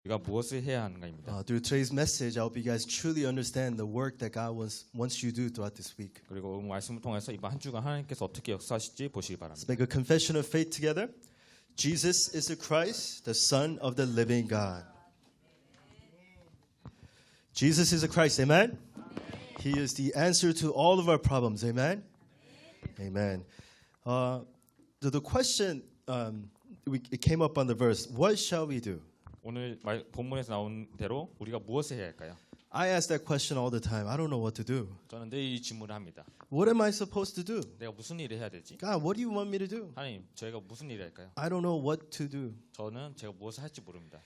우리가 무엇을 해야 하는가입니다. Through today's message, I hope you guys truly understand the work that God wants you to do throughout this week. 그리고 오늘 말씀을 통해서 이번 한 주간 하나님께서 어떻게 역사하실지 보시기 바랍니다. Let's make a confession of faith together. Jesus is the Christ, the Son of the living God. Jesus is the Christ, amen? He is the answer to all of our problems, amen? Amen. The question, it came up on the verse, what shall we do? 오늘 본문에서 나온 대로 우리가 무엇을 해야 할까요? I ask that question all the time. I don't know what to do. 저는 늘 이 질문을 합니다. What am I supposed to do? 내가 무슨 일을 해야 되지? God, what do you want me to do? 하나님, 저희가 무슨 일을 할까요? I don't know what to do. 저는 제가 무엇을 할지 모릅니다.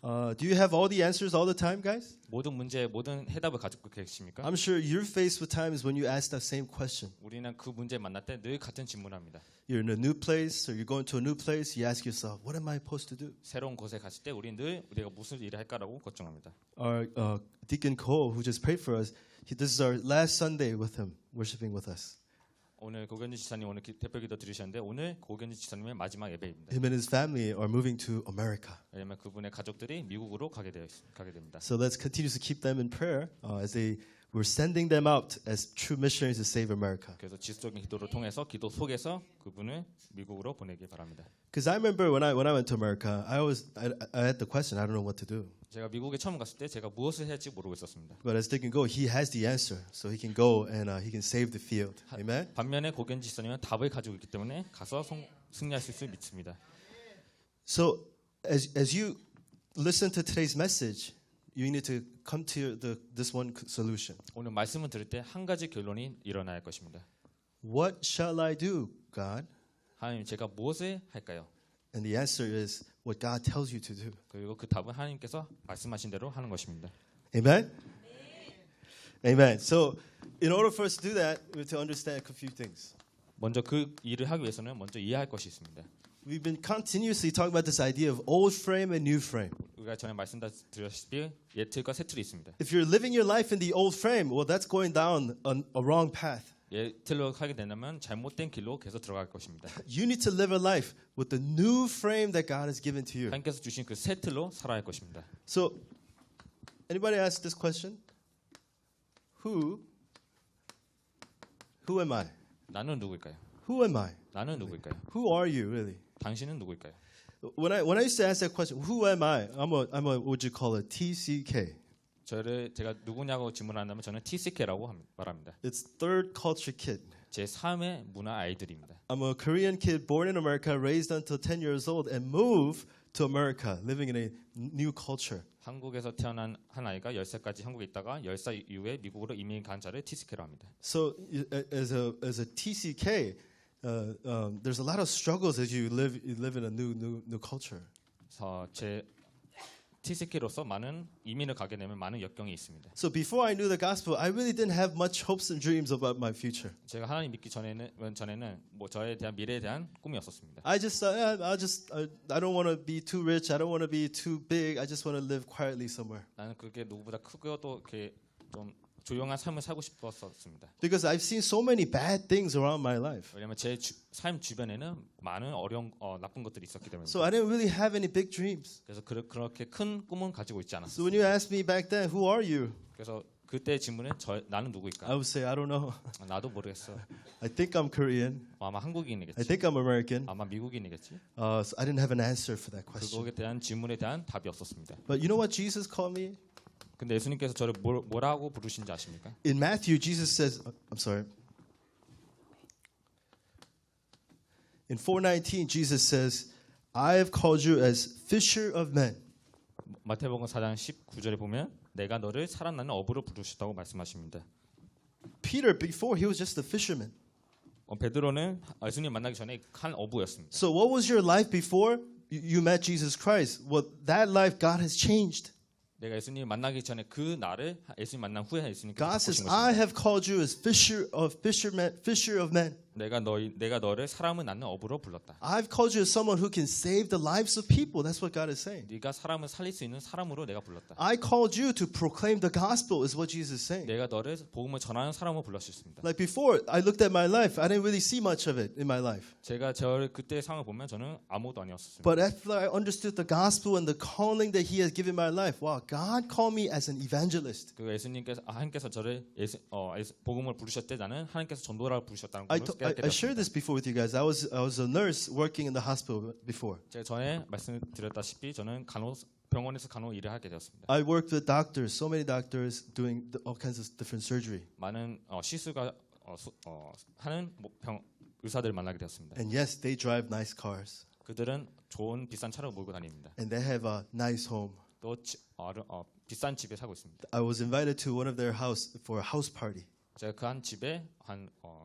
Do you have all the answers all the time, guys? 모든 문제에 모든 해답을 가지고 계십니까? I'm sure you're faced with times when you ask that same question. 우리는 그 문제에 만날 때 늘 같은 질문을 합니다. You're in a new place or you're going to a new place. You ask yourself, what am I supposed to do? 새로운 곳에 갔을 때 우리는 늘 우리가 무슨 일을 할까라고 걱정합니다. Our Deacon Cole, who just prayed for us, this is our last Sunday with him, worshiping with us. 오늘 고견지 지사님 오늘 대표 기도 들으셨는데 오늘 고견지 지사님의 마지막 예배입니다. Him and his family are moving to America. 왜냐하면 그분의 가족들이 미국으로 가게 됩니다. So let's continue to keep them in prayer as we're sending them out as true missionaries to save America. 그래서 지속적인 기도를 통해서 기도 속에서 그분을 미국으로 보내길 바랍니다. Because I remember when I went to America, I had the question, I don't know what to do. 제가 미국에 처음 갔을 때 제가 무엇을 해야 할지 모르고 있었습니다. But as Deacon Go, he has the answer, so he can go and he can save the field. Amen. 반면에 고견지 지사님은 답을 가지고 있기 때문에 가서 승리하실 수 믿습니다. So as you listen to today's message, you need to come to this one solution. 오늘 말씀을 들을 때 한 가지 결론이 일어나야 할 것입니다. What shall I do, God? 하나님, 제가 무엇을 할까요? And the answer is what God tells you to do. 그리고 그 답은 하나님께서 말씀하신 대로 하는 것입니다. Amen? Amen. So in order for us to do that, we have to understand a few things. 먼저 그 일을 하기 위해서는 먼저 이해할 것이 있습니다. We've been continuously talking about this idea of old frame and new frame. 우리가 전에 말씀드렸다시피 옛 틀과 새 틀이 있습니다. If you're living your life in the old frame, well, that's going down a wrong path. 옛 틀로 하게 되면 잘못된 길로 계속 들어갈 것입니다. You need to live a life with the new frame that God has given to you. 하나님께서 주신 그 새 틀로 살아야 할 것입니다. So, anybody ask this question? Who am I? 나는 누구일까요? Who am I? 나는 누구일까요? Who are you really? 당신은 누구일까요? When I used to ask that question, who am I? I'm a what you call a TCK. 제가 누구냐고 질문한다면 저는 TCK라고 말합니다. It's third culture kid. 제 3의 문화 아이들입니다. I'm a Korean kid born in America, raised until 10 years old, and moved to America, living in a new culture. 한국에서 태어난 한 아이가 10살까지 한국에 있다가 10살 이후에 미국으로 이민 간 자를 TCK라고 합니다. So as a TCK, there's a lot of struggles as you live in a new culture. 제 TCK로서 많은 이민을 가게 되면 많은 역경이 있습니다. So before I knew the gospel, I really didn't have much hopes and dreams about my future. 제가 하나님 믿기 전에는 뭐 저에 대한 미래에 대한 꿈이 없었습니다. I just thought, I don't want to be too rich. I don't want to be too big. I just want to live quietly somewhere. 나는 그게 누구보다 크고 또 이렇게 좀 조용한 삶을 살고 싶었습니다. Because I've seen so many bad things around my life. 왜냐하면 제 삶 주변에는 많은 나쁜 것들이 있었기 때문에. So I didn't really have any big dreams. 그래서 그렇게 큰 꿈은 가지고 있지 않았어요. So when you asked me back then, who are you? 그래서 그때 질문은 나는 누구일까? I would say, I don't know. 나도 모르겠어. I think I'm Korean. 아마 I 한국인이겠지. think I'm American. 아마 미국인이겠지. So I didn't have an answer for that question. 그거에 대한 질문에 대한 답이 없었습니다. But you know what Jesus called me? 근데 예수님께서 저를 뭐라고 부르신지 아십니까? In Matthew, Jesus says, I'm sorry. In 4:19, Jesus says, I have called you as fisher of men. 마태복음 4장 19절에 보면 내가 너를 살아나는 어부로 부르셨다고 말씀하십니다. Peter, before he was just a fisherman. 베드로는 예수님 만나기 전에 한 어부였습니다. So what was your life before you met Jesus Christ? Well, that life God has changed. 내가 예수님 만나기 전에 그 나를 예수님 만난 후에 예수님께서 God 바꾸신 says, I 것입니다. have called you as fisher of men. 내가 너를 사람을 낳는 어부로 불렀다. I've called you as someone who can save the lives of people. That's what God is saying. 네가 사람을 살릴 수 있는 사람으로 내가 불렀다. I called you to proclaim the gospel is what Jesus is saying. 내가 너를 복음을 전하는 사람으로 불렀습니다. Like before, I looked at my life. I didn't really see much of it in my life. 제가 저를 그때의 상황을 보면 저는 아무것도 아니었습니다. But after I understood the gospel and the calling that He has given my life, wow, God called me as an evangelist. 그 예수님께서 하나님께서 저를 복음을 부르셨을 때 나는 하나님께서 전도라고 부르셨다는 I 것을 깨닫게 shared 되었습니다. this before with you guys. I was a nurse working in the hospital before. 제가 전에 말씀드렸다시피 저는 병원에서 간호 일을 하게 되었습니다. I worked with doctors, so many doctors doing all kinds of different surgery. 많은 시술가 하는 의사들을 만나게 되었습니다. And yes, they drive nice cars. 그들은 좋은 비싼 차를 몰고 다닙니다. And they have a nice home. 또 비싼 집에 살고 있습니다. I was invited to one of their house for a house party. 제가 그 한 집에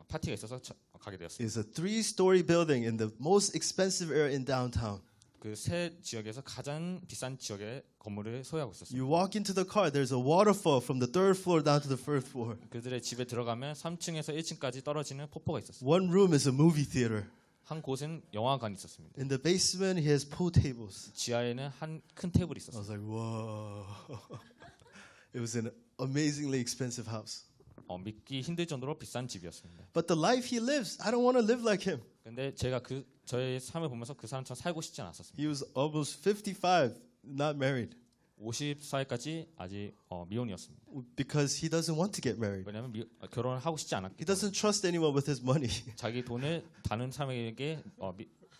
파티가 있어서 가게 되었습니다. It's a 3-story building in the most expensive area in downtown. 그 세 지역에서 가장 비싼 지역의 건물을 소유하고 있었습니다. You walk into the car, there's a waterfall from the 3rd floor down to the 1st floor. 그들의 집에 들어가면 3층에서 1층까지 떨어지는 폭포가 있었습니다. One room is a movie theater. 한 곳은 영화관이 있었습니다. In the basement, he has pool tables. 지하에는 한 큰 테이블이 I 있었습니다. was like, whoa. It was an amazingly expensive house. 믿기 힘들 정도로 비싼 집이었습니다. But the life he lives, I don't want to live like him. 근데 제가 저의 삶을 보면서 그 사람처럼 살고 싶지 않았었습니다. He was almost 55, not married, 54살까지 아직 미혼이었습니다. because he doesn't want to get married. 왜냐하면 결혼을 하고 싶지 않았기 He 때문에 doesn't trust anyone with his money. 자기 돈을 다른 사람에게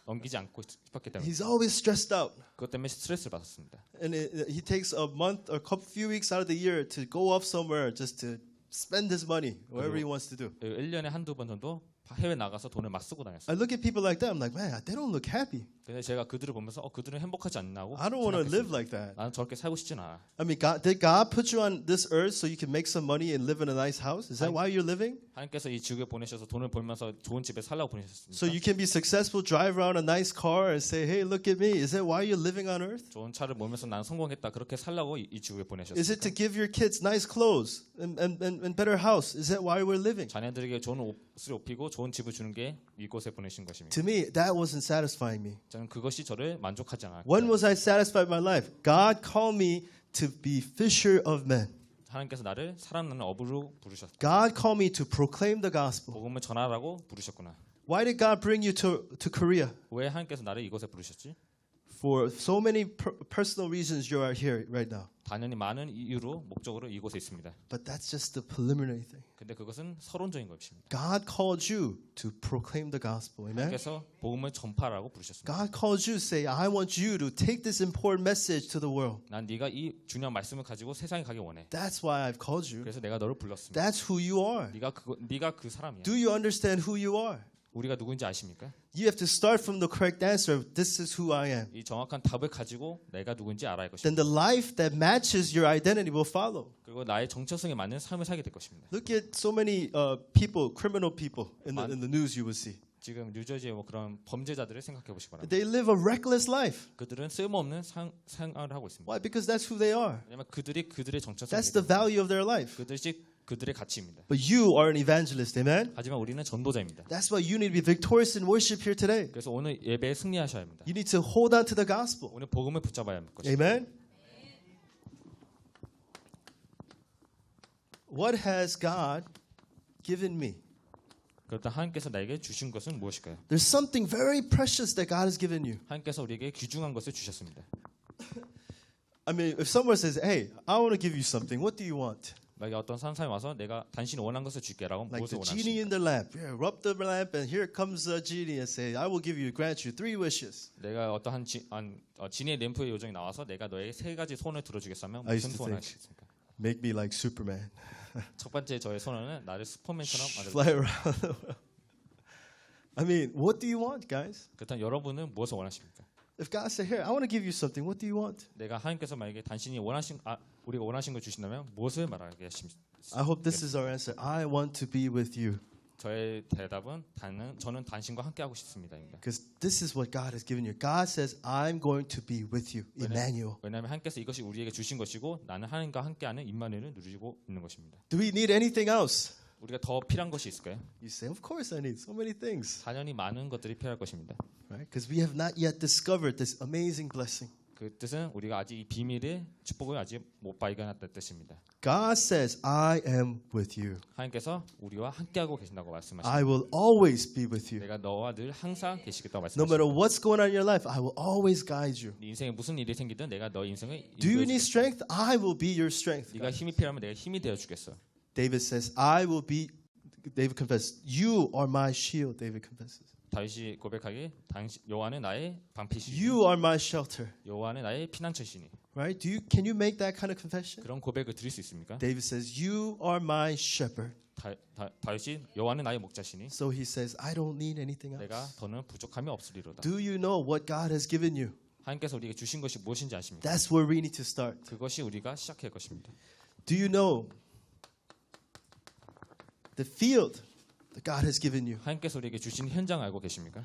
넘기지 않고 싶었기 때문에 He's always stressed out. 그것 때문에 스트레스를 받았습니다. And he takes a month or few weeks out of the year to go off somewhere just to spend his money wherever he wants to do. 1년에 한두 번 정도 해외 나가서 돈을 막 쓰고 다녔어요. I look at people like that. I'm like, man, they don't look happy. 근데 제가 그들을 보면서 그들은 행복하지 않나고 I don't want to live like that. 나는 저렇게 살고 싶진 않아. I mean, did God put you on this earth so you can make some money and live in a nice house? Is that why you're living? 하나님께서 이 지구에 보내셔서 돈을 벌면서 좋은 집에 살라고 보내셨습니까? So you can be successful, drive around a nice car, and say, hey, look at me. Is that why you're living on earth? 좋은 차를 몰면서 난 성공했다 그렇게 살라고 이 지구에 Is it 보내셨습니까? to give your kids nice clothes and better house? Is that why we're living? 자녀들에게 좋은 옷을 입히고 좋은 집을 주는 게 이곳에 보내신 것입니다. To me, that wasn't satisfying me. 저는 그것이 저를 만족하지 않았고 When was I satisfied with my life? God called me to be fisher of men. 하나님께서 나를 사람 낳는 어부로 부르셨다. God called me to proclaim the gospel. 복음을 전하라고 부르셨구나. Why did God bring you to Korea? 왜 하나님께서 나를 이곳에 부르셨지? For so many personal reasons you are here right now. 당연히 많은 이유로 목적으로 이곳에 있습니다. But that's just the preliminary thing. 근데 그것은 서론적인 것입니다. God called you to proclaim the gospel. Amen? 하나님께서 복음을 전파라고 부르셨습니다. God called you to say, I want you to take this important message to the world. 난 네가 이 중요한 말씀을 가지고 세상에 가기 원해. That's why I've called you. 그래서 내가 너를 불렀습니다. That's who you are. 네가 그 사람이야. Do you understand who you are? 우리가 누구인지 아십니까? You have to start from the correct answer. This is who I am. 이 정확한 답을 가지고 내가 누구인지 알아야 할 Then 것입니다. the life that matches your identity will follow. 그리고 나의 정체성에 맞는 삶을 살게 될 것입니다. Look at so many people, criminal people in the news you will see. 지금 뉴저지의 그런 범죄자들을 생각해 보시기 바랍니다. They live a reckless life. 그들은 쓸모없는 생활을 하고 있습니다. Why? Because that's who they are. 왜냐하면 그들이 그들의 That's 정체성이기 the 때문에 value of their life. 그들의 가치입니다. But you are an evangelist, amen? 하지만 우리는 전도자입니다. That's why you need to be victorious in worship here today. 그래서 오늘 예배에 승리하셔야 합니다. You need to hold on to the gospel. 오늘 복음을 붙잡아야 할 것입니다. Amen? What has God given me? 그렇다 하나님께서 나에게 주신 것은 무엇일까요? There's something very precious that God has given you. 하나님께서 우리에게 귀중한 것을 주셨습니다. I mean, if someone says, hey, I want to give you something, what do you want? 만약에 어떤 사람이 와서 내가 당신이 원하는 것을 줄게라고 Like 무엇을 the genie 원하십니까? in the lamp. Yeah, rub the lamp and here comes a genie and say, I will give you, grant you 3 wishes. 내가 어떠한 진의 램프의 요정이 나와서 내가 너의 3가지 소원을 들어주겠다면 I used 무슨 to 소원 think. 하시겠습니까? Make me like Superman. 첫 번째 저의 소원은 나를 슈퍼맨처럼 만들어. Fly around the world. I mean, what do you want, guys? 그렇다면 여러분은 무엇을 원하십니까? If God said, here, I want to give you something, what do you want? 내가 하나님께서 만약에 당신이 우리가 원하신 걸 주신다면 무엇을 말하게 하십니까? I hope this is our answer. I want to be with you. 저의 대답은 저는 당신과 함께하고 싶습니다입니다. Because this is what God has given you. God says, I'm going to be with you. Emmanuel. 왜냐하면 하나님께서 이것이 우리에게 주신 것이고 나는 하나님과 함께하는 임마누엘을 누리고 있는 것입니다. Do we need anything else? 우리가 더 필요한 것이 있을까요? You say, of course I need so many things, 당연히 많은 것들이 필요할 것입니다. right? Because we have not yet discovered this amazing blessing. 그 뜻은 우리가 아직 이 비밀의 축복을 아직 못 발견했다는 뜻입니다. God says, I am with you. 하나님께서 우리와 함께하고 계신다고 말씀하십니다. I will always be with you. 내가 너와 늘 항상 계시겠다고 No matter 말씀하십니다. what's going on in your life, I will always guide you. 네 인생에 무슨 일이 생기든 내가 너 인생을 Do you need 인도해 주겠어. strength? I will be your strength. 네가 힘이 필요하면 내가 힘이 되어 주겠어. David says, I will be, David confesses, you are my shield, David confesses. 다윗이 고백하기 당신 여호와는 나의 방패시니 You are my shelter, 여호와는 나의 피난처시니. right? Can you make that kind of confession? 그런 고백을 드릴 수 있습니까? David says, you are my shepherd. 다윗이 여호와는 나의 목자시니 So he says, I don't need anything else. 내가 더는 부족함이 없으리로다. Do you know what God has given you? 하나님께서 우리에게 주신 것이 무엇인지 아십니까? That's where we need to start. 그것이 우리가 시작할 것입니다. Do you know the field that God has given you? 하나님께서 우리에게 주신 현장 알고 계십니까?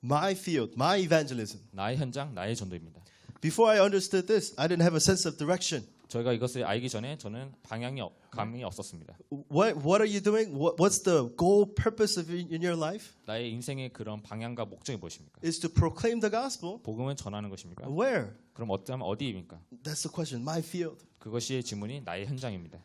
My field, my evangelism. 나의 현장, 나의 전도입니다. Before I understood this, I didn't have a sense of direction. 저희가 이것을 알기 전에 저는 감이 없었습니다. What are you doing? What's the goal, purpose of in your life? 나의 인생의 그런 방향과 목적이 무엇입니까? Is to proclaim the gospel. 복음을 전하는 것입니까? Where? 그럼 어디입니까? That's the question. My field. 그것이 질문이 나의 현장입니다.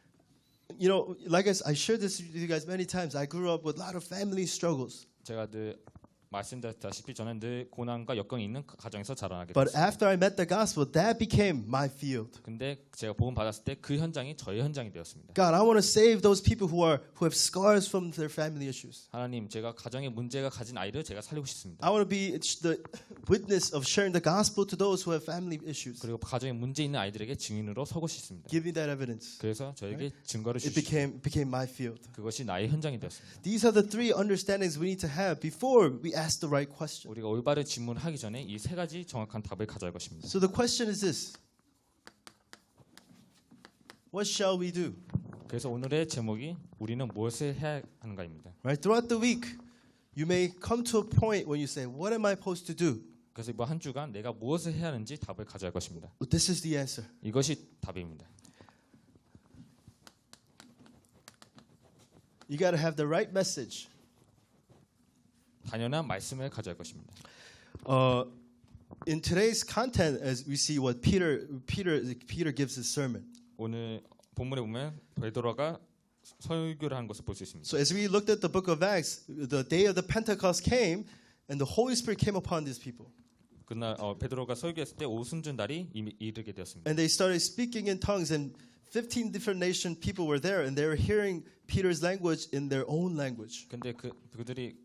You know, like I shared this with you guys many times. I grew up with a lot of family struggles. 제가 늘 말씀드렸다시피 저는 늘 고난과 역경이 있는 가정에서 자라나게 But 됐어요. after I met the gospel, that became my field. 근데 제가 복음 받았을 때 그 현장이 저의 현장이 되었습니다. God, I want to save those people who have scars from their family issues. 하나님, 제가 가정에 문제가 가진 아이를 제가 살리고 싶습니다. I want to be the witness of sharing the gospel to those who have family issues. 그리고 가정에 문제 있는 아이들에게 증인으로 서고 싶습니다. Give me that evidence. 그래서 저에게 증거를 It 주시고 became my field. 그것이 나의 현장이 되었습니다. These are the three understandings we need to have before we ask the right question. 우리가 올바른 질문하기 전에 이 세 가지 정확한 답을 가져야 할 것입니다. So the question is this. What shall we do? 그래서 오늘의 제목이 우리는 무엇을 해야 하는가입니다. Right? Throughout the week, you may come to a point when you say, what am I supposed to do? 그래서 이번 한 주간 내가 무엇을 해야 하는지 답을 가져야 할 것입니다. This is the answer. 이것이 답입니다. You got to have the right message. 단연한 말씀을 가져야 할 것입니다. In today's content, as we see what Peter gives his sermon. 오늘 본문에 보면 베드로가 설교를 하는 것을 볼 수 있습니다. So as we looked at the book of Acts, the day of the Pentecost came, and the Holy Spirit came upon these people, 그날 베드로가 설교했을 때 오순절 날이 이르게 되었습니다. and they started speaking in tongues, and 15 different nation people were there, and they were hearing Peter's language in their own language. 근데 그들이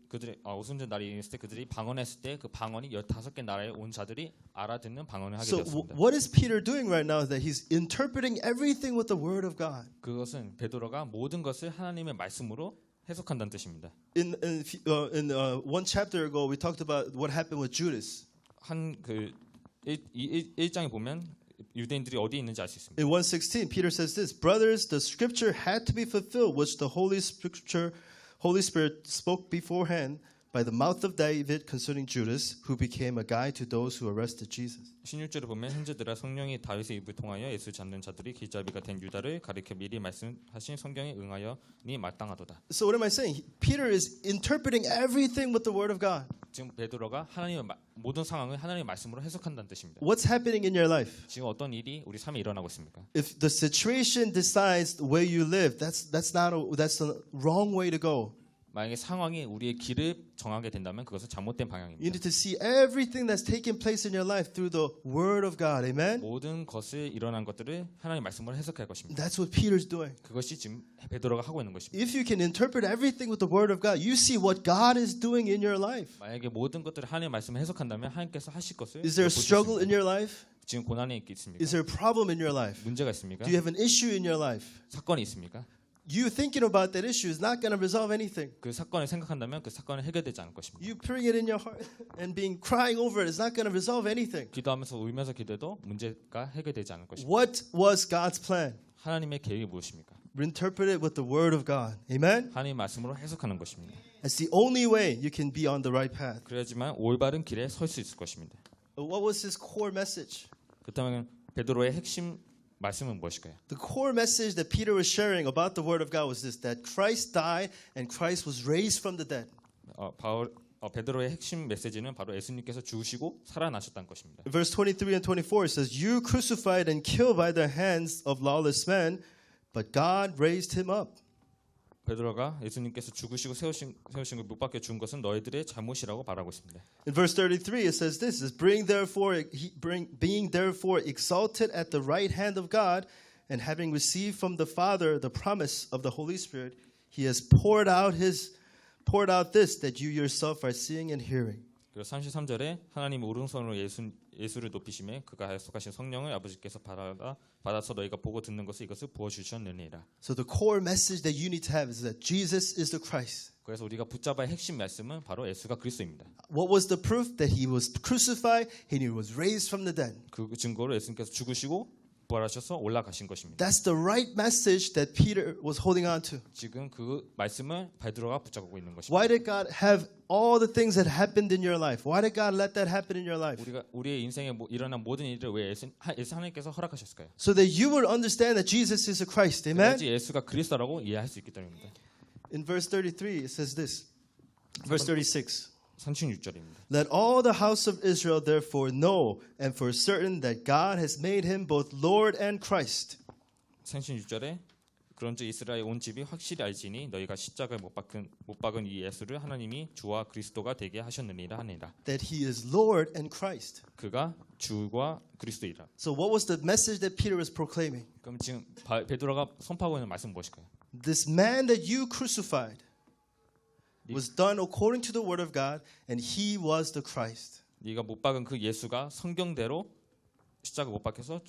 오순절 날이 있을 때 그들이 방언했을 때 그 방언이 15개 나라에 온 자들이 알아듣는 방언을 하게 So 되었습니다. what is Peter doing right now? Is that he's interpreting everything with the word of God. 그것은 베드로가 모든 것을 하나님의 말씀으로 해석한다는 뜻입니다. In one chapter ago, we talked about what happened with Judas. 한그 1장에 보면 유대인들이 어디 있는지 알 수 있습니다. In 1:16, Peter says this: Brothers, the scripture had to be fulfilled, which the Holy Spirit spoke beforehand by the mouth of David concerning Judas, who became a guide to those who arrested Jesus. 16절을 보면 형제들아 성령이 다윗의 입을 통하여 예수 잡는 자들이 길잡이가 된 유다를 가리켜 미리 말씀하신 성경에 응하여니 마땅하도다. So what am I saying? Peter is interpreting everything with the word of God. 지금 베드로가 하나님의 모든 상황을 하나님의 말씀으로 해석한다는 뜻입니다. What's happening in your life? 지금 어떤 일이 우리 삶에 일어나고 있습니까? If the situation decides the way you live, that's the wrong way to go. 만약에 상황이 우리의 길을 정하게 된다면 그것은 잘못된 You 방향입니다. need to see everything that's taking place in your life through the word of God. Amen? 모든 것을 일어난 것들을 하나님의 말씀으로 해석할 것입니다. That's what Peter's doing. 그것이 지금 베드로가 하고 있는 것입니다. If you can interpret everything with the word of God, you see what God is doing in your life. 만약에 모든 것들을 하나님의 말씀을 해석한다면 하나님께서 하실 것을 Is there a 볼 수 struggle in 있습니다. your life? 지금 고난이 있습니까? Is there a problem in your life? 문제가 있습니까? Do you have an issue in your life? 사건이 있습니까? You thinking about that issue is not going to resolve anything. 그 사건을 생각한다면 그 사건은 해결되지 않을 것입니다. You praying it in your heart and being crying over it is not going to resolve anything. 기도하면서 울면서 기도해도 문제가 해결되지 않을 것입니다. What was God's plan? 하나님의 계획이 무엇입니까? Interpret it with the word of God. Amen? 하나님의 말씀으로 해석하는 것입니다. That's the only way you can be on the right path. 그래야지만 올바른 길에 설 수 있을 것입니다. What was his core message? 그렇다면 베드로의 핵심 말씀은 무엇일까요? The core message that Peter was sharing about the Word of God was this: that Christ died and Christ was raised from the dead. 베드로의 핵심 메시지는 바로 예수님께서 죽으시고 살아나셨다는 것입니다. In verse 23 and 24, it says, "You crucified and killed by the hands of lawless men, but God raised him up." 베드로가 예수님께서 죽으시고 세우신 걸 못 박혀 죽은 것은 너희들의 잘못이라고 말하고 있습니다. In verse 33, it says this: "Being therefore exalted at the right hand of God, and having received from the Father the promise of the Holy Spirit, He has poured out this that you yourself are seeing and hearing." 그리고 33절에 하나님 오른손으로 예수를 높이심에 그가 약속하신 성령을 아버지께서 받아서 너희가 보고 듣는 것을 이것을 부어 주셨느니라. So the core message that you need to have is that Jesus is the Christ. 그래서 우리가 붙잡아야 핵심 말씀은 바로 예수가 그리스도입니다. What was the proof? That he was crucified and he was raised from the dead. 그 증거로 예수님께서 죽으시고 부활하셔서 올라가신 것입니다. That's the right message that Peter was holding on to. 지금 그 말씀을 베드로가 붙잡고 있는 것입니다. Why did God have all the things that happened in your life? Why did God let that happen in your life? 우리의 인생에 일어난 모든 일을 왜 하나님께서 허락하셨을까요? So that you would understand that Jesus is a Christ. Amen? 그래야지 예수가 그리스도라고 이해할 수 있기 때문입니다. In verse 33, it says this. Verse 36. 36절입니다. Let all the house of Israel therefore know and for certain that God has made him both Lord and Christ. 36절에 그런즉 이스라엘 온 집이 확실히 알지니 너희가 십자가에 못 박은 이 예수를 하나님이 주와 그리스도가 되게 하셨느니라 하니라. That he is Lord and Christ. 그가 주와 그리스도이라. So what was the message that Peter was proclaiming? 그럼 지금 베드로가 선포하고 있는 말씀은 무엇일까요? This man that you crucified was done according to the word of God, and he was the Christ. 네가 못 박은 그 예수가 성경대로 십자가 못 박혀서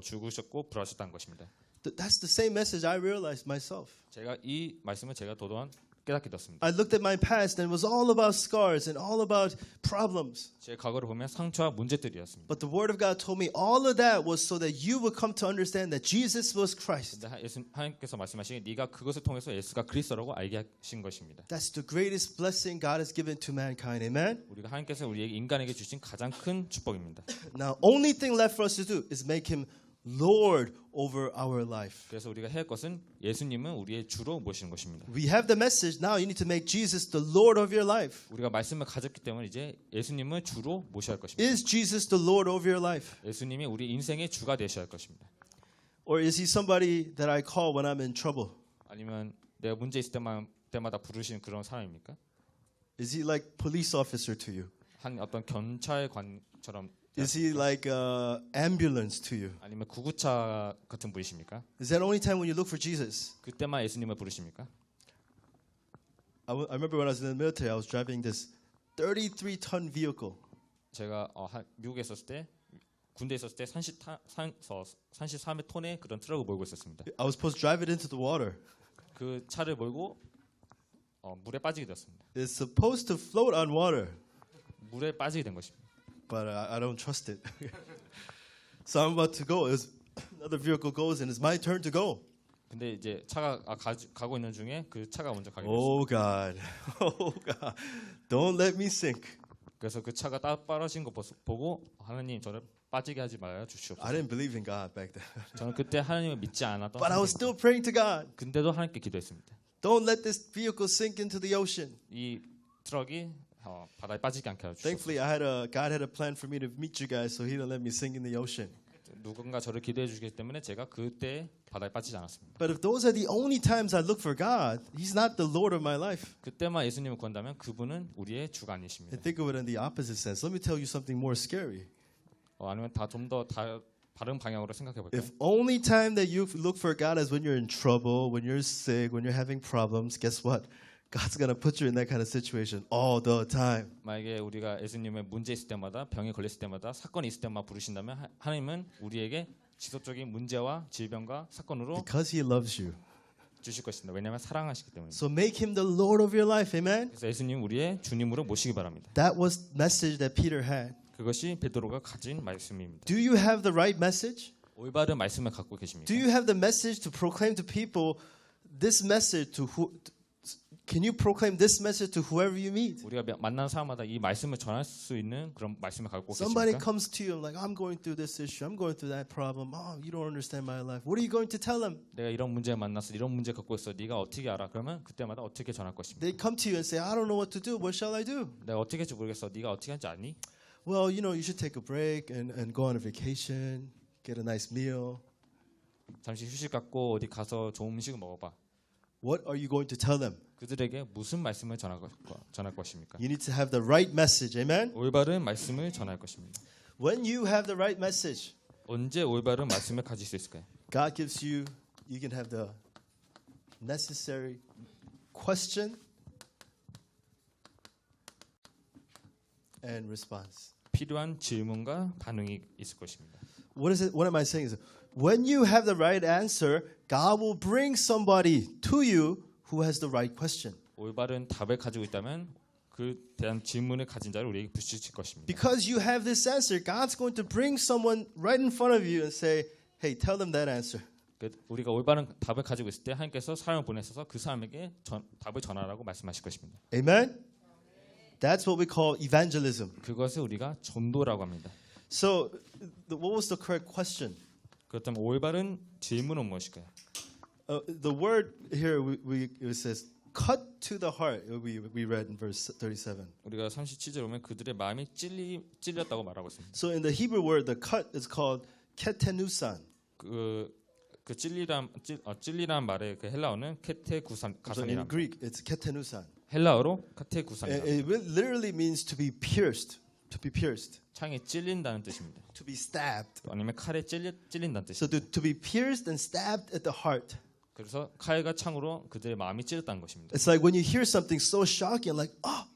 죽으셨고 부활하셨다는 것입니다. That's the same message I realized myself. 제가 이 말씀을 제가 또한 깨닫게 되었습니다. I looked at my past and it was all about scars and all about problems. 제 과거를 보면 상처와 문제들이었습니다. But the word of God told me all of that was so that you would come to understand that Jesus was Christ. 근데 하나님께서 말씀하시기에 네가 그것을 통해서 예수가 그리스도라고 알게 하신 것입니다. That's the greatest blessing God has given to mankind. Amen. 우리가 하나님께서 우리에게 인간에게 주신 가장 큰 축복입니다. Now, only thing left for us to do is make him Lord over our life. 그래서 우리가 해야 할 것은 예수님은 우리의 주로 모시는 것입니다. We have the message. Now you need to make Jesus the Lord of your life. 우리가 말씀을 가졌기 때문에 이제 예수님을 주로 모셔야 할 것입니다. Is Jesus the Lord of your life? 예수님이 우리 인생의 주가 되셔야 할 것입니다. Or is he somebody that I call when I'm in trouble? 아니면 내가 문제 있을 때마다 부르시는 그런 사람입니까? Is he like police officer to you? 한 어떤 경찰관처럼 Is he like ambulance to you? 아니면 구급차 같은 분이십니까? Is that only time when you look for Jesus? 그때만 예수님을 부르십니까? I remember when I was in the military, I was driving this 33-ton vehicle. 제가 미국에 있었을 때 군대에 있었을 때 33톤의 그런 트럭을 몰고 있었습니다. I was supposed to drive it into the water. 그 차를 몰고 물에 빠지게 되었습니다. It's supposed to float on water, 물에 빠지게 된 것입니다. but I don't trust it. So I'm about to go. Another vehicle goes, and it's my turn to go. 근데 이제 차가 가고 있는 중에 그 차가 먼저 가게 됐어요. Oh God, oh God, don't let me sink. 그래서 그 차가 떨어진 거 보고 하나님 저를 빠지게 하지 말아 주시옵소서. I didn't believe in God back then, 저는 그때 하나님을 믿지 않았던 but I was 상태입니다. still praying to God. 근데도 하나님께 기도했습니다. Don't let this vehicle sink into the ocean. 이 트럭이 바다에 빠지게 않게 하주시옵소서. Thankfully, God had a plan for me to meet you guys, so He didn't let me sink in the ocean. 누군가 저를 기도해 주시기 때문에 제가 그때 바다에 빠지지 않았습니다. But if those are the only times I look for God, He's not the Lord of my life. 그때만 예수님을 구한다면 그분은 우리의 주가 아니십니다. And think of it in the opposite sense. Let me tell you something more scary. 아니면 좀 더 다른 방향으로 생각해 볼까요? If only time that you look for God is when you're in trouble, when you're sick, when you're having problems, guess what? God's going to put you in that kind of situation all the time. 만약에 우리가 예수님의 문제 있을 때마다 병에 걸렸을 때마다 사건이 있을 때만 부르신다면 하나님은 우리에게 지속적인 문제와 질병과 사건으로 Because He loves you. 주실 것입니다. 왜냐하면 사랑하시기 때문에. So make Him the Lord of your life. Amen? 그래서 예수님 우리의 주님으로 모시기 바랍니다. That was the message that Peter had. 그것이 베드로가 가진 말씀입니다. Do you have the right message? 올바른 말씀을 갖고 계십니까? Do you have the message to proclaim to people this message Can you proclaim this message to whoever you meet? 우리가 만난 사람마다 이 말씀을 전할 수 있는 그런 말씀을 갖고 Somebody 계십니까? comes to you like, I'm going through this issue. I'm going through that problem. Oh, you don't understand my life. What are you going to tell them? 내가 이런 문제 만났어, 이런 문제 갖고 있어. 네가 어떻게 알아? 그러면 그때마다 어떻게 전할 것입니까? They come to you and say, I don't know what to do. What shall I do? 내가 어떻게 할지 모르겠어. 네가 어떻게 할지 아니? Well, you know, you should take a break and go on a vacation, get a nice meal. 잠시 휴식 갖고 어디 가서 좋은 음식을 먹어봐. What are you going to tell them? 그들에게 무슨 말씀을 전할 것입니까? You need to have the right message. Amen? 올바른 말씀을 전할 것입니다. When you have the right message, 언제 올바른 말씀을 가질 수 있을까요? God gives you, you can have the necessary question and response. 필요한 질문과 반응이 있을 것입니다. What is it? What am I saying? Is when you have the right answer, God will bring somebody to you who has the right question. 올바른 답을 가지고 있다면 그 대한 질문을 가진 자를 우리에게 부딪힐 것입니다. Because you have this answer, God's going to bring someone right in front of you and say, "Hey, tell them that answer." 우리가 올바른 답을 가지고 있을 때 하나님께서 사람을 보내셔서 그 사람에게 답을 전하라고 말씀하실 것입니다. Amen. That's what we call evangelism. 그것을 우리가 전도라고 합니다. So, what was the correct question? 그렇다면 올바른 질문은 무엇일까요? The word here it says cut to the heart. We read in verse 37. 우리가 37절 보면 그들의 마음이 찔렸다고 말하고 있습니다. So in the Hebrew word, the cut is called ketenusan. 그 찔리란 말의 그 헬라어는 So in 케테구산이랍니다. Greek, it's ketenusan. 헬라어로 카테구산이랍니다. It literally means to be pierced. To be pierced. 창에 찔린다는 뜻입니다. To be stabbed. 아니면 칼에 찔린다는 So 뜻입니다. to be pierced and stabbed at the heart. 그래서 칼과 창으로 그들의 마음이 찔렸다는 것입니다. It's like when you hear something so shocking, like, oh.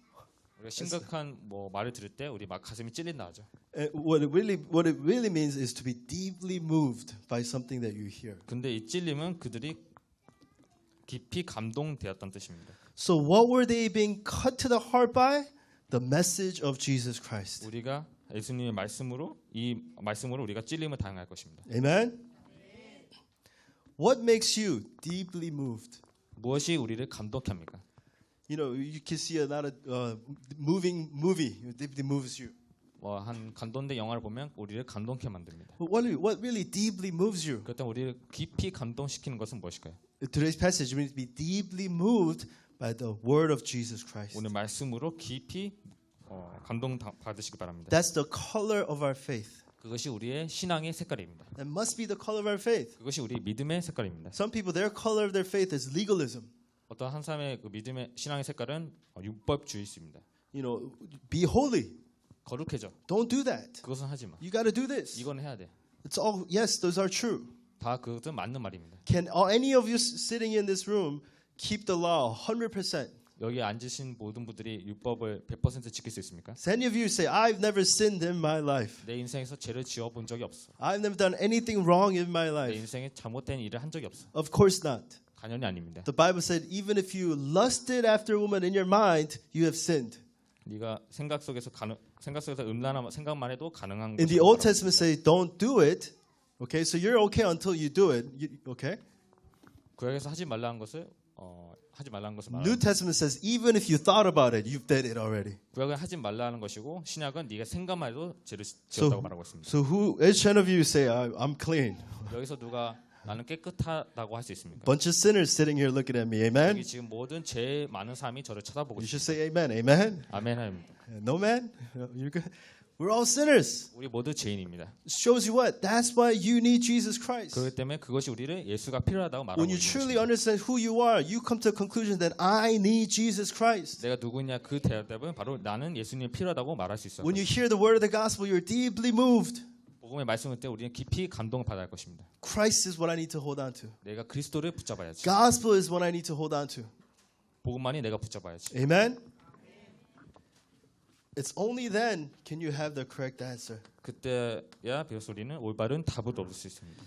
우리가 심각한 말을 들을 때 우리 막 가슴이 찔린다 하죠. What it really means is to be deeply moved by something that you hear. 근데 이 찔림은 그들이 깊이 감동되었다는 뜻입니다. So what were they being cut to the heart by? The message of Jesus Christ. 우리가 예수님의 말씀으로 우리가 찔림을 당할 것입니다. Amen. What makes you deeply moved? 무엇이 우리를 감동케 합니까? You know, you can see a lot of moving movie. It deeply moves you. 한 감동된 영화를 보면 우리를 감동케 만듭니다. But what really deeply moves you? 그렇다면 우리를 깊이 감동시키는 것은 무엇일까요? Today's passage means to be deeply moved by the word of Jesus Christ. 오늘 말씀으로 깊이 감동 받으시기 바랍니다. That's the color of our faith. 그것이 우리의 신앙의 색깔입니다. That must be the color of our faith. 그것이 우리 믿음의 색깔입니다. Some people, their color of their faith is legalism. 어떤 한 사람의 그 믿음의 신앙의 색깔은 율법주의입니다. You know, be holy. 거룩해져. Don't do that. 그것은 하지 마. You got to do this. 이건 해야 돼. It's all yes, those are true. 다 그것은 맞는 말입니다. Can any of you sitting in this room keep the law 100%? 여기 앉으신 모든 분들이 율법을 100% 지킬 수 있습니까? So any of you say, I've never sinned in my life. 내 인생에서 죄를 지어 본 적이 없어. I've never done anything wrong in my 내 life. 인생에 잘못된 일을 한 적이 없어. Of course not. 당연히 아닙니다. The Bible said, even if you lusted after a woman in your mind, you have sinned. 네가 생각 속에서 음란한 생각만 해도 가능한 In the Old Testament say, don't do it. Okay, so you're okay until you do it. Okay? 구약에서 하지 말라는 것을 하지 말라는 것을 New 말하는. Testament says, even if you thought about it, you've did it already. 구약은 하지 말라는 것이고 신약은 네가 생각만 해도 죄를 지었다고 말하고 있습니다. So each one of you say, I'm clean. 여기서 누가 나는 깨끗하다고 할 수 있습니까? Bunch of sinners sitting here looking at me. Amen? 여기 지금 모든 죄 많은 사람이 저를 쳐다보고 You should 있습니다. say amen. Amen? 아멘 합니다. No man? You're good? We're all sinners. 우리 모두 죄인입니다. It shows you what? That's why you need Jesus Christ. 그렇기 때문에 그것이 우리를 예수가 필요하다고 말하고 When you 있는 truly 것입니다. understand who you are, you come to the conclusion that I need Jesus Christ. 내가 누구냐 그 대답은 바로 나는 예수님이 필요하다고 말할 수 있어요. When you hear the word of the gospel, you're deeply moved. 복음의 말씀을 때 우리는 깊이 감동을 받아야 할 것입니다. Christ is what I need to hold on to. 내가 그리스도를 붙잡아야지. Gospel is what I need to hold on to. 복음만이 내가 붙잡아야지. Amen? It's only then can you have the correct answer. 그때야 비로소 우리는 올바른 답을 얻을 수 있습니다.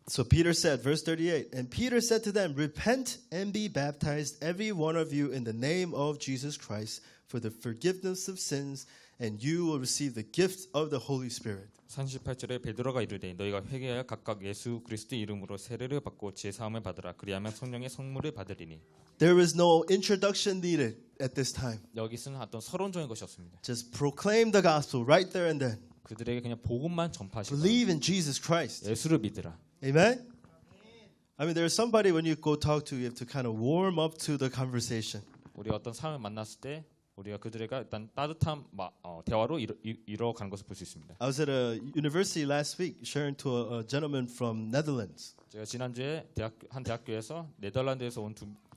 So Peter said, verse 38, and Peter said to them, repent and be baptized, every one of you, in the name of Jesus Christ, for the forgiveness of sins, and you will receive the gift of the Holy Spirit. 38절에 베드로가 이르되 너희가 회개하여 각각 예수 그리스도의 이름으로 세례를 받고 제 사함을 받으라. 그리하면 성령의 성물을 받으리니. There is no introduction needed at this time. 여기서는 어떤 서론적인 것이 없습니다. Just proclaim the gospel right there and then. 그들에게 그냥 복음만 전파하시고 Believe in Jesus Christ. 예수를 믿으라. Amen? I mean, there's somebody when you go talk to, you have to kind of warm up to the conversation. 우리가 어떤 사람을 만났을 때 우리가 그들과 일단 따뜻한 대화로 이뤄가는 것을 볼 수 있습니다. I was at a university last week sharing to a gentleman from Netherlands. 제가 지난주에 한 대학교에서 네덜란드에서 온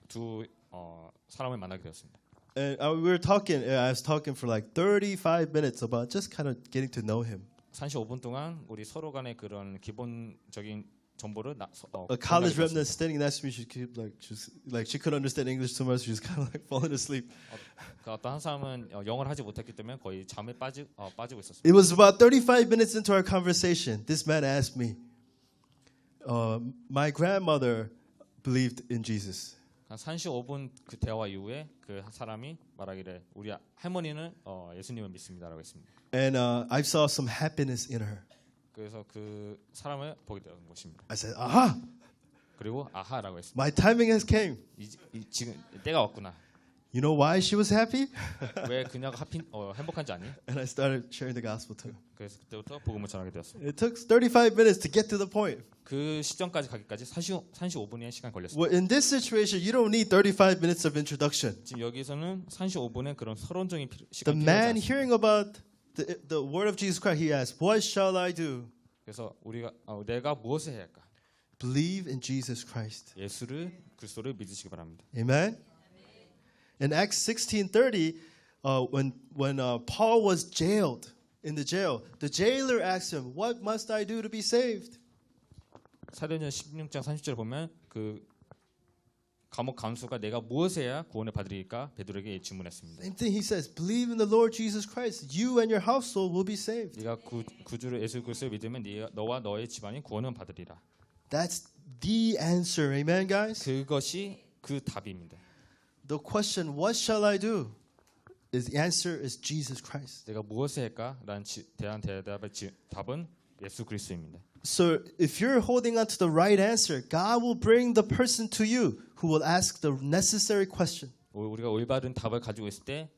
두 사람을 만나게 되었습니다. And we were talking, I was talking for like 35 minutes about just kind of getting to know him. 35분 동안 우리 서로 간의 그런 기본적인 정보를 A college remnant standing next to me, she kept like she couldn't understand English so much, she was kind of like falling asleep. 어떤 한 사람은 영어를 하지 못했기 때문에 거의 잠에 빠지고 있었습니다. It was about 35 minutes into our conversation. This man asked me, my grandmother believed in Jesus. 한 35분 그 대화 이후에 그 사람이 말하기를 우리 할머니는 예수님을 믿습니다라고 했습니다. And I saw some happiness in her. 그래서 그 사람을 보게 된 것입니다. I said, aha, 그리고 아하라고 했습니다. my timing has came. 지금 때가 왔구나. You know why she was happy? 왜 그녀가 행복한지 아니? And I started sharing the gospel to her. 그래서 그때부터 복음을 전하게 되었습니다. It took 35 minutes to get to the point. 그 시점까지 가기까지 35분의 시간 걸렸습니다. Well, in this situation, you don't need 35 minutes of introduction. 지금 여기서는 35분의 그런 서론적인 The 시간이 man 필요하지 않습니다. hearing about the word of Jesus Christ, he asked, what shall I do? 그래서 우리가 내가 무엇을 해야 할까? Believe in Jesus Christ. 예수를 그리스도를 믿으시기 바랍니다. Amen. In Acts 16:30, when Paul was jailed in the jail, the jailer asked him, "What must I do to be saved?" 사도행전 16장 30절 보면 그 감옥 간수가 내가 무엇을 해야 구원을 받으리까 베드로에게 질문했습니다. Same thing he says, "Believe in the Lord Jesus Christ. You and your household will be saved." 네가 구주를 예수 그리스도를 믿으면 너와 너의 집안이 구원을 받으리라. That's the answer. Amen, guys. 그것이 그 답입니다. The question, "What shall I do?" is the answer is Jesus Christ. 내가 무엇을 할까라는 대답의 답은 예수 그리스도입니다. So if you're holding on to the right answer, God will bring the person to you who will ask the necessary question. 우리가 올바른 답을 가지고 있을 때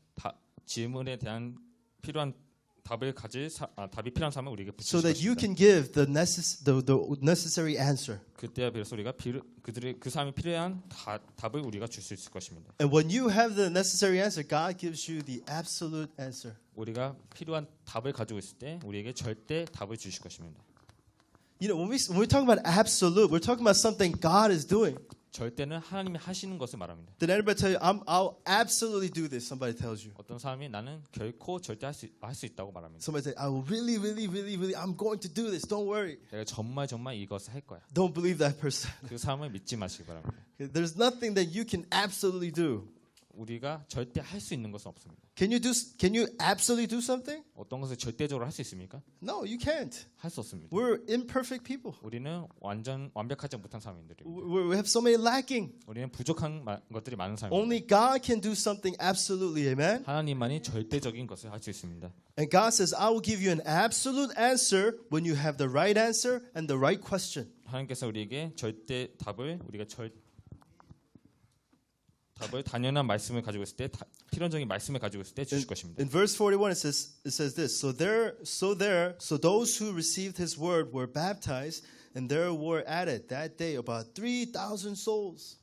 질문에 대한 필요한 답이 필요한 사람을 우리에게 붙이실 So that you 것입니다. can give the necessary answer. 그때야 비로소 우리가 그 사람이 필요한 답을 우리가 줄 수 있을 것입니다. And when you have the necessary answer, God gives you the absolute answer. 우리가 필요한 답을 가지고 있을 때 우리에게 절대 답을 주실 것입니다. You know, when we talk about absolute, we're talking about something God is doing. 절대는 하나님이 하시는 것을 말합니다. Did anybody tell you, I'll absolutely do this? Somebody tells you. 어떤 사람이 나는 결코 절대 할 수 있다고 말합니다. Somebody say, I will really, I'm going to do this. Don't worry. 내가 정말 이것을 할 거야. Don't believe that person. 그 사람을 믿지 마시기 바랍니다. There's nothing that you can absolutely do. 우리가 절대 할 수 있는 것은 없습니다. Can you absolutely do something? 어떤 것을 절대적으로 할 수 있습니까? No, you can't. 할 수 없습니다. We're imperfect people. 우리는 완벽하지 못한 사람들입니다. We have so many lacking. 우리는 부족한 것들이 많은 사람입니다. Only God can do something absolutely. Amen. 하나님만이 절대적인 것을 할 수 있습니다. And God says, I will give you an absolute answer when you have the right answer and the right question. 하나님께서 우리에게 절대 답을 단연한 말씀을 가지고 있을 때 필연적인 말씀을 가지고 있을 때 주실 것입니다. In verse 41 it says this. So those who received his word were baptized, and there were added that day about 3,000 souls.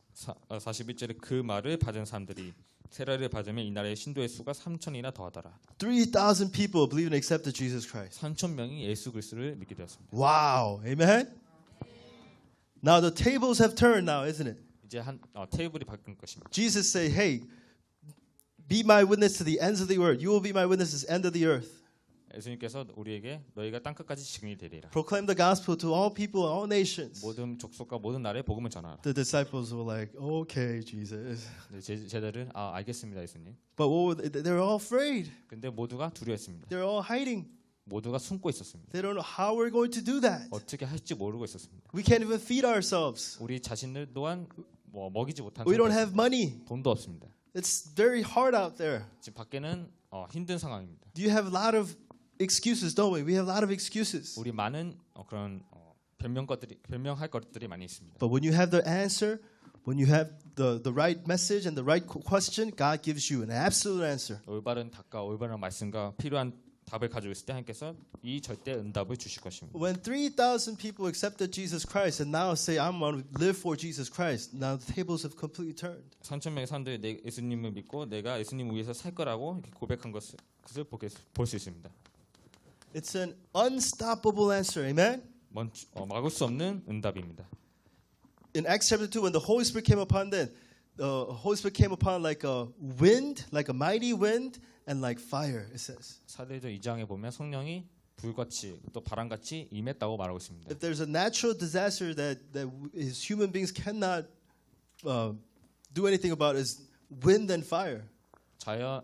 41절에 그 말을 받은 사람들이 세례를 받으면 이 나라의 신도의 수가 3,000이나 더하더라. 3,000 people believed and accepted Jesus Christ. 3,000명이 예수 그리스도를 믿게 되었습니다. Wow. Amen. Now the tables have turned now, isn't it? 이제 테이블이 바뀐 것입니다. Jesus say, "Hey, be my witness to the ends of the earth. You will be my witnesses end of the earth." 예수님께서 우리에게 너희가 땅끝까지 증인이 되리라. Proclaim the gospel to all people, all nations. 모든 족속과 모든 나라에 복음을 전하라. The disciples were like, "Okay, Jesus." 제자들은 알겠습니다, 예수님. But they're all afraid. 근데 모두가 두려웠습니다. They're all hiding. 모두가 숨고 있었습니다. They don't know how we're going to do that. 어떻게 할지 모르고 있었습니다. We can't even feed ourselves. 우리 자신들 또한 먹이지 못한 We don't 상태였습니다. have money. 돈도 없습니다. It's very hard out there. 지금 밖에는 힘든 상황입니다. Do you have a lot of excuses, don't we? We have a lot of excuses. 우리 많은 그런 변명할 것들이 많이 있습니다. But when you have the answer, when you have the right message and the right question, God gives you an absolute answer. 올바른 답과 올바른 말씀과 필요한 답을 가지고 있을 때 하나님께서 이 절대 응답을 주실 것입니다. When 3,000 people accepted Jesus Christ and now say, I'm going to live for Jesus Christ, now the tables have completely turned. 3,000명의 사람들이 내 예수님을 믿고 내가 예수님 위해서 살 거라고 이렇게 고백한 것을 볼 수 있습니다. It's an unstoppable answer. Amen? 막을 수 없는 응답입니다. In Acts chapter 2, when the Holy Spirit came upon them, the Holy Spirit came upon like a wind, like a mighty wind, and like fire, it says. 사도행전 2장에 보면 성령이 불같이 또 바람같이 임했다고 말하고 있습니다. If there's a natural disaster that is human beings cannot do anything about, is wind and fire.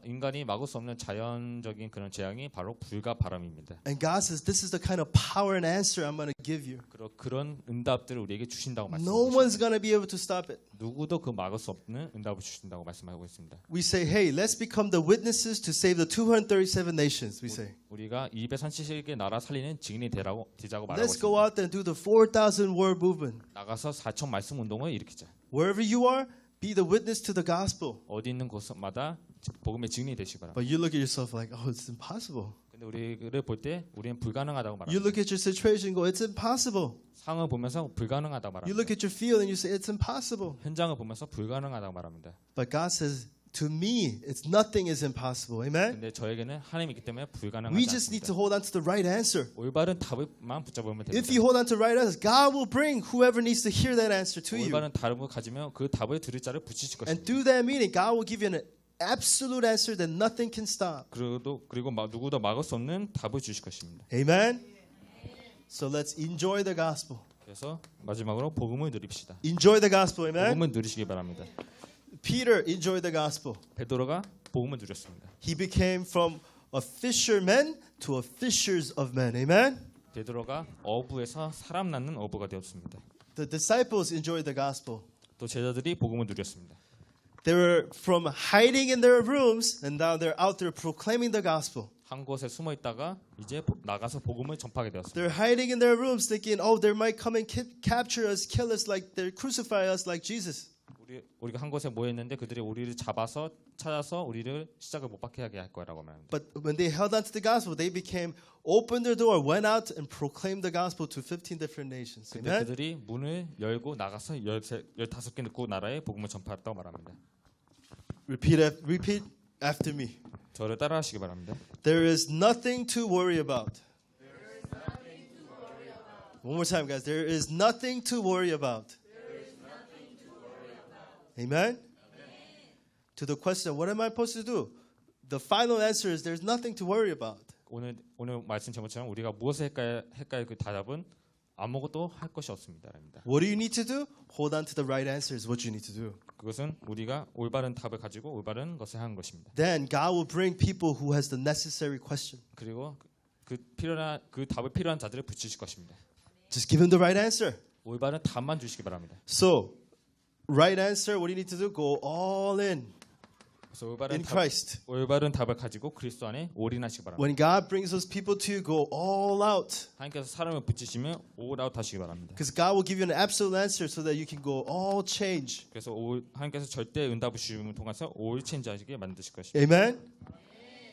인간이 막을 수 없는 자연적인 그런 재앙이 바로 불과 바람입니다. And God says, this is the kind of power and answer I'm going to give you. 그런 응답들을 우리에게 주신다고 No 말씀하고 one's going to be able to stop it. 누구도 그 막을 수 없는 응답을 주신다고 말씀하고 있습니다. We say, hey, let's become the witnesses to save the 237 nations, we say. 우리가 237개 나라 살리는 증인이 되자고 말하고 Let's go 있습니다. out there and do the 4,000 word movement. 나가서 4천 말씀 운동을 일으키자. Wherever you are, be the witness to the gospel. 어디 있는 곳마다 복음의 증인이 되시기 바랍니다. But you look at yourself like, oh, it's impossible. 근데 우리를 볼 때 우리는 불가능하다고 You 말합니다. look at your situation and go, it's impossible. 상황을 보면서 불가능하다고 You 말합니다. look at your field and you say, it's impossible. 현장을 보면서 불가능하다고 말합니다. But God says, to me, it's nothing is impossible. Amen? 근데 저에게는 하나님이 있기 때문에 We 불가능하지 just need to 않습니다. hold on to the right answer. 올바른 답을만 붙잡으면 됩니다. If you hold on to the right answer, God will bring whoever needs to hear that answer to you. 올바른 답을 가지면 그 답을 들을 자를 붙이실 And 것입니다. through that meeting, God will give you an absolute answer that nothing can stop. 그리고 누구도 막을 수 없는 답을 주실 것입니다. Amen? So let's enjoy the gospel. 그래서 마지막으로 복음을 누립시다. Enjoy the gospel. Amen? 복음을 누리시기 바랍니다. Peter enjoyed the gospel. 베드로가 복음을 누렸습니다. He became from a fisherman to a fishers of men. Amen? 베드로가 어부에서 사람 낳는 어부가 되었습니다. The disciples enjoyed the gospel. 또 제자들이 복음을 누렸습니다. They were from hiding in their rooms and now they're out there proclaiming the gospel. 한 곳에 숨어 있다가 이제 나가서 복음을 전파하게 되었습니다. They're hiding in their rooms thinking, oh, they might come and capture us, kill us, like they crucify us like Jesus. 우리가 한 곳에 모여 있는데 그들이 우리를 찾아서 우리를 시작을 못 받게 하게 할 거라고 말합니다. But when they held on to the gospel, they opened their door, went out and proclaimed the gospel to 15 different nations. 근데 Amen? 그들이 문을 열고 나가서 15개 넣고 나라에 복음을 전파했다고 말합니다. Repeat after me. 저를 따라하시기 바랍니다. There is nothing to worry about. One more time, guys. There is nothing to worry about. Amen? To the question, what am I supposed to do? The final answer is there's nothing to worry about. 오늘 말씀 제목처럼 우리가 무엇을 할까요? 그 답은 아무것도 할 것이 없습니다랍니다. What do you need to do? Hold on to the right answer is what you need to do. 그것은 우리가 올바른 답을 가지고 올바른 것을 하는 것입니다. Then God will bring people who has the necessary question. 그리고 그 답을 필요한 자들을 붙이실 것입니다. Just give them the right answer. 올바른 답만 주시기 바랍니다. So, right answer, what do you need to do? Go all in 그래서 in Christ. 올바른 답을 가지고 그리스도 안에 올인하시기 바랍니다. When God brings those people to you, go all out. 하나님께서 사람을 붙이시면 all out 하시기 바랍니다. Because God will give you an absolute answer so that you can go all change. 그래서 하나님께서 절대 응답을 주심을 통해서 all change 하시게 만드실 것입니다. Amen?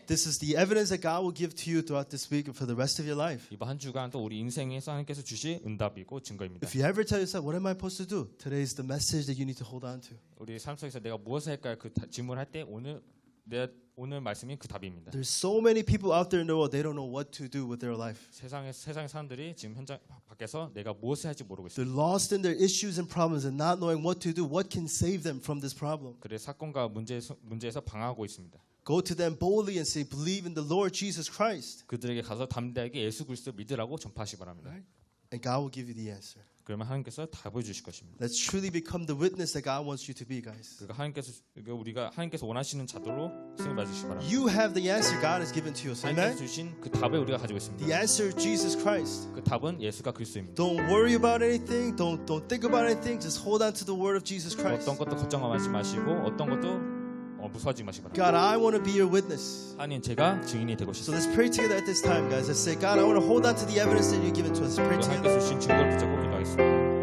This is the evidence that God will give to you throughout this week and for the rest of your life. 이번 한 주간 또 우리 인생에서 하나님께서 주실 응답이고 증거입니다. If you ever tell yourself, what am I supposed to do? Today is the message that you need to hold on to. 우리 삶 속에서 내가 무엇을 할까요? 그 질문을 할 때 오늘 말씀이 그 답입니다. There's so many people out there in the world, they don't know what to do with their life. 세상의 사람들이 지금 현장 밖에서 내가 무엇을 할지 모르고 있습니다. They're lost in their issues and problems and not knowing what to do, what can save them from this problem. 그래 사건과 문제에서 방황하고 있습니다. Go to them boldly and say, believe in the Lord Jesus Christ. 그들에게 가서 담대하게 예수 그리스도 믿으라고 전파하시기 바랍니다. And God will give you the answer. 그러면 하나님께서 답을 주실 것입니다. Let's truly become the witness that God wants you to be, guys. 그러니까 하나님께서 원하시는 자도로 쓰임 받으시기 바랍니다. You have the answer God has given to you. 하나님께서 Amen? 주신 그 답을 우리가 가지고 있습니다. The answer is Jesus Christ. 그 답은 예수가 그리스도입니다. Don't worry about anything. Don't think about anything. Just hold on to the word of Jesus Christ. 어떤 것도 걱정하지 마시고 어떤 것도 무서워하지 마시기 바랍니다. God, I want to be your witness. 하나님, 제가 증인이 되고 So 싶습니다. let's pray together at this time, guys. Let's say, God, I want to hold on to the evidence that you've given to us. Let's pray together. 하나님께서 주신 증거를 붙잡고 기도하겠습니다.